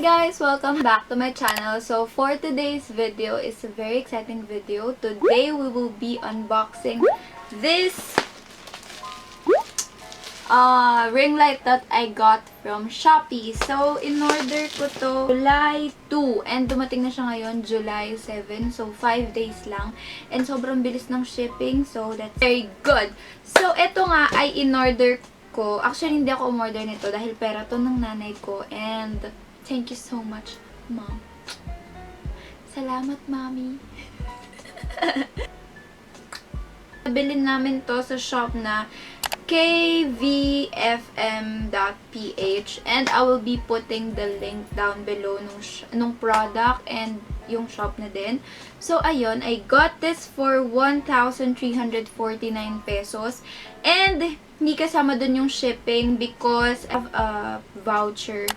guys! Welcome back to my channel. So for today's video is a very exciting video. Today we will be unboxing this ring light that I got from Shopee. So in-order ko to July 2 and dumating na siya ngayon July 7. So 5 days lang and sobrang bilis ng shipping. So that's very good. So ito nga ay in-order ko. Actually hindi ako umorder nito dahil pera to ng nanay ko and thank you so much, Mom. Salamat, Mommy. Bilhin namin to sa shop na kvfm.ph and I will be putting the link down below nung product and yung shop na din. So, ayun, I got this for 1,349 pesos and hindi kasama dun yung shipping because I have a voucher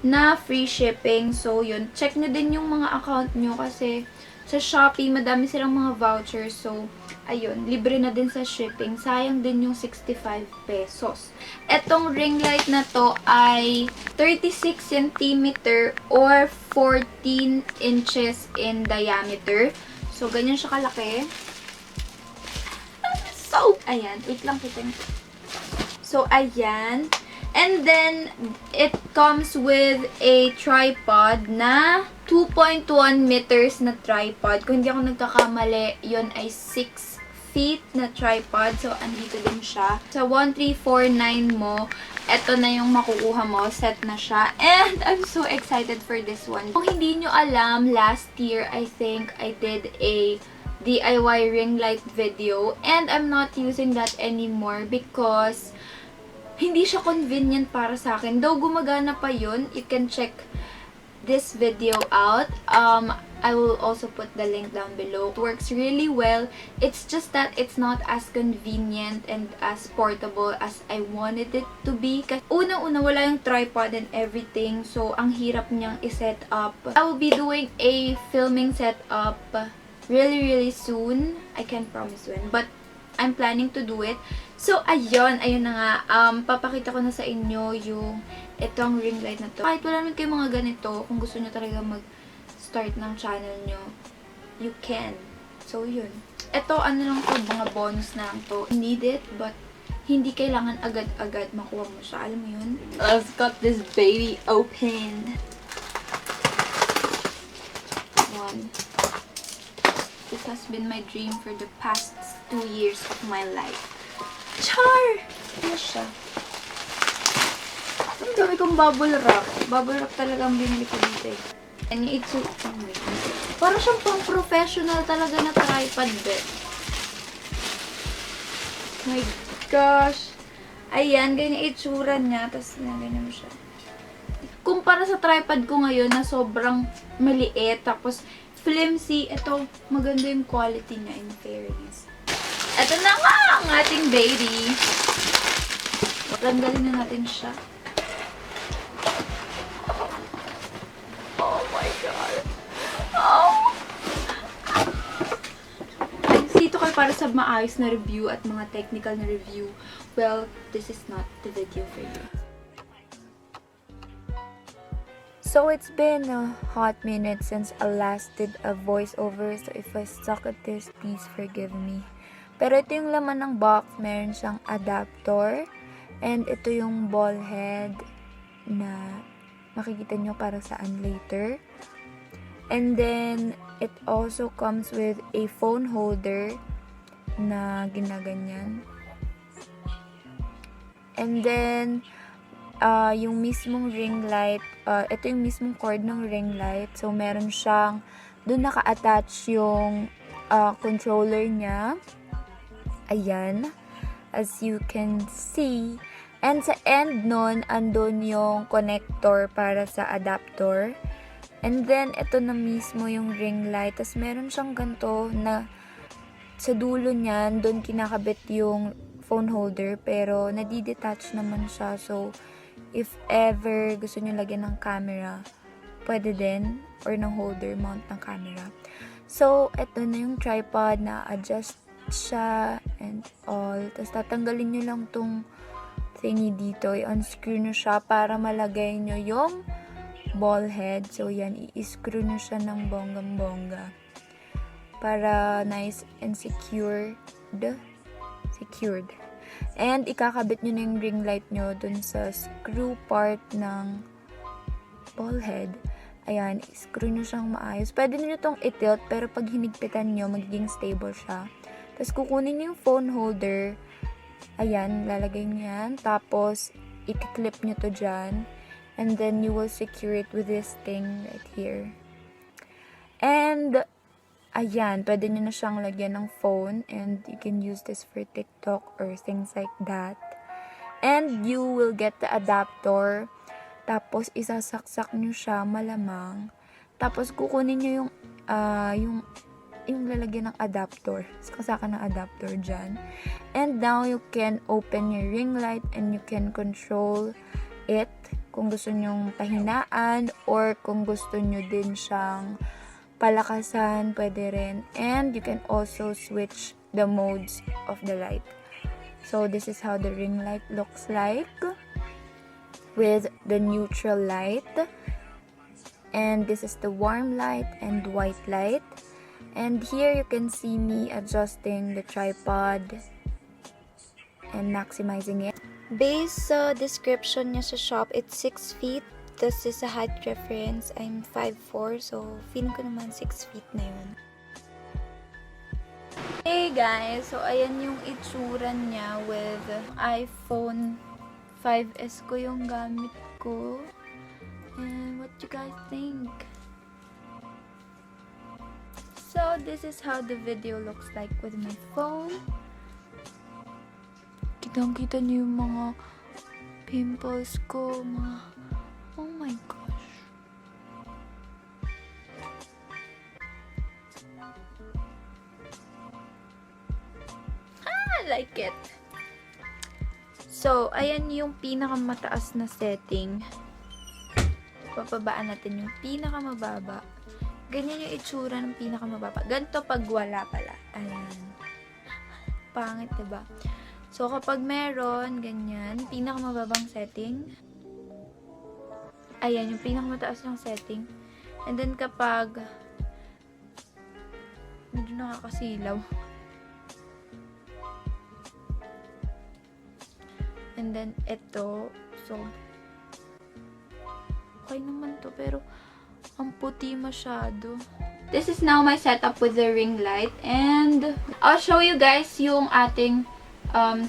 na free shipping. So, yun, check nyo din yung mga account nyo kasi sa Shopee, madami silang mga vouchers. So, ayun, libre na din sa shipping. Sayang din yung 65 pesos. Etong ring light na to ay 36 cm or 14 inches in diameter. So, ganyan siya kalaki. So, ayan. Wait lang kita. So, ayan. And then, it comes with a tripod na 2.1 meters na tripod. Kung hindi ako nagkakamali, yun ay 6 feet na tripod. So, andito din siya. Sa 1349 mo, eto na yung makukuha mo. Set na siya. And I'm so excited for this one. Kung hindi nyo alam, last year, I think I did a DIY ring light video. And I'm not using that anymore because hindi siya convenient para sa akin. Though gumagana pa yun, you can check this video out. I will also put the link down below. It works really well. It's just that it's not as convenient and as portable as I wanted it to be. Kasi unang-una, wala yung tripod and everything. So, ang hirap niyang i-set up. I will be doing a filming setup really soon. I can't promise when, but I'm planning to do it. So, ayun na nga. Papakita ko na sa inyo yung itong ring light na to. Kahit wala naman kayo mga ganito, kung gusto nyo talaga mag-start ng channel nyo, you can. So, yun. Ito, ano lang to, mga bonus na lang to. Need it, but hindi kailangan agad-agad makuha mo siya. Alam mo yun? Let's cut this baby open. One. This has been my dream for the past 2 years of my life. Char! Ano siya? Ang dami kong bubble wrap. Bubble wrap talaga ang binili ko dito eh. And it's so... Oh my God. Parang siyang pang-professional talaga na tripod bet. My gosh. Ayan, ganyan itsura niya. Tapos, ganyan mo siya. Kumpara sa tripod ko ngayon na sobrang maliit. Tapos, flimsy. Ito, maganda yung quality niya in fairness. Ito na nga ang ating baby. Tanggalin na natin siya. Oh my God. Oh! Dito kayo para sa maayos na review at mga technical na review. Well, this is not the video for you. So, it's been a hot minute since I last did a voiceover. So, if I suck at this, please forgive me. Pero ito yung laman ng box. Meron siyang adapter. And ito yung ball head na makikita nyo para saan later. And then, it also comes with a phone holder na ginaganyan. And then, yung mismong ring light, ito yung mismong cord ng ring light. So, meron siyang, doon naka-attach yung controller niya. Ayan. As you can see. And sa end nun, andun yung connector para sa adapter. And then, ito na mismo yung ring light. Tapos, meron siyang ganito na sa dulo niyan, doon kinakabit yung phone holder. Pero, nadidetach naman siya. So, if ever gusto nyo lagyan ng camera, pwede din. Or ng holder mount ng camera. So, ito na yung tripod na adjust siya and all. Tapos, tatanggalin nyo lang tong thingy dito. I-unscrew nyo siya para malagay nyo yung ball head. So, yan, i-screw nyo siya ng bonggang-bongga para nice and secured. And, ikakabit nyo na yung ring light nyo dun sa screw part ng ball head. Ayan, screw nyo siyang maayos. Pwede nyo itong i-tilt, pero pag hinigpitan nyo, magiging stable siya. Tapos, kukunin nyo yung phone holder. Ayan, lalagay nyo yan. Tapos, i-clip nyo to dyan. And then, you will secure it with this thing right here. And, ayan, pwede nyo na siyang lagyan ng phone. And, you can use this for TikTok or things like that. And, you will get the adapter. Tapos, isasaksak nyo siya, malamang. Tapos, kukunin nyo yung lalagyan ng adapter. Saksakan ng adapter dyan. And now, you can open your ring light and you can control it kung gusto nyong pahinaan or kung gusto nyo din siyang palakasan, pwede rin. And you can also switch the modes of the light. So, this is how the ring light looks like with the neutral light. And this is the warm light and white light. And here you can see me adjusting the tripod and maximizing it. Based sa description niya sa shop, it's 6 feet. This is a height reference. I'm 5'4", so feeling ko naman 6 feet na yun. Hey guys, so ayan yung itsura niya with iPhone 5S ko yung gamit ko. And what you guys think? So, this is how the video looks like with my phone. Kitang-kita niyo yung mga pimples ko. Oh my gosh. I like it. So, ayan yung pinakamataas na setting. Papabaan natin yung pinakamababa. Ganyan yung itsura ng pinakamababa. Ganito pag wala pala. Ayan. Pangit, diba? So, kapag meron, ganyan, pinakamababang setting. Ayan, yung pinakamataas ng setting. And then, kapag medyo nakakasilaw. And then, ito. So, okay naman to, pero ang puti masyado. This is now my setup with the ring light. And I'll show you guys yung ating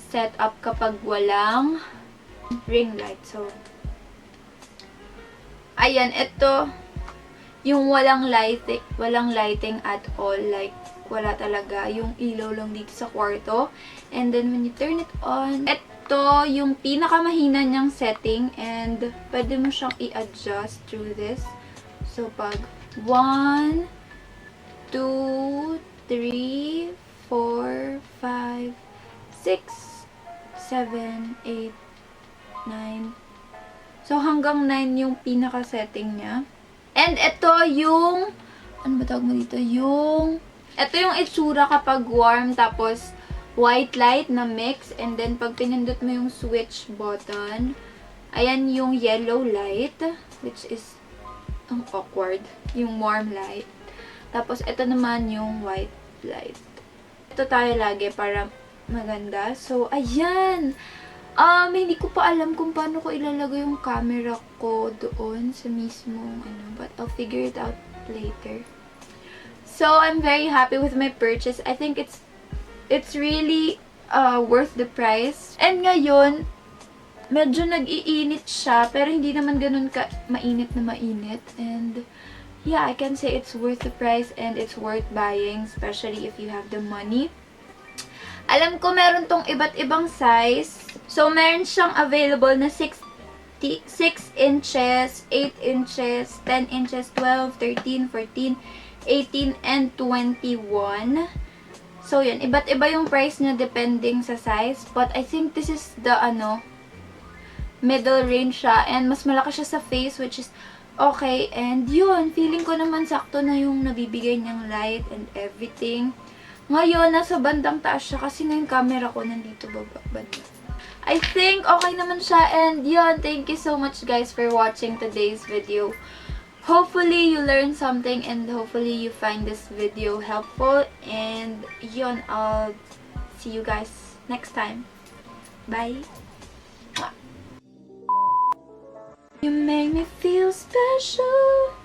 setup kapag walang ring light. So, ayan, ito yung walang lighting at all. Like, wala talaga. Yung ilaw lang dito sa kwarto. And then, when you turn it on, ito yung pinakamahina niyang setting. And pwede mo siyang i-adjust through this. So, pag 1, 2, 3, 4, 5, 6, 7, 8, 9. So, hanggang 9 yung pinaka-setting niya. And ito yung, ano ba tawag mo dito? Ito yung itsura kapag warm, tapos white light na mix. And then, pag pinindot mo yung switch button, ayan yung yellow light, which is ang awkward. Yung warm light. Tapos, ito naman yung white light. Ito tayo lagi para maganda. So, ayan! Hindi ko pa alam kung paano ko ilalagay yung camera ko doon sa mismong, but I'll figure it out later. So, I'm very happy with my purchase. I think it's really worth the price. And ngayon, medyo nag-iinit siya, pero hindi naman ganun ka mainit na mainit. And yeah, I can say it's worth the price and it's worth buying, especially if you have the money. Alam ko meron tong iba't ibang size. So, meron siyang available na 6 inches, 8 inches, 10 inches, 12, 13, 14, 18, and 21. So, yan. Iba't iba yung price niya depending sa size. But I think this is the, middle range siya. And mas malaki siya sa face, which is okay. And yun, feeling ko naman sakto na yung nabibigay niyang light and everything. Ngayon, nasa bandang taas siya kasi ngayon camera ko nandito baba. I think okay naman siya. And yun, thank you so much guys for watching today's video. Hopefully you learned something and hopefully you find this video helpful. And yun, I'll see you guys next time. Bye! You make me feel special.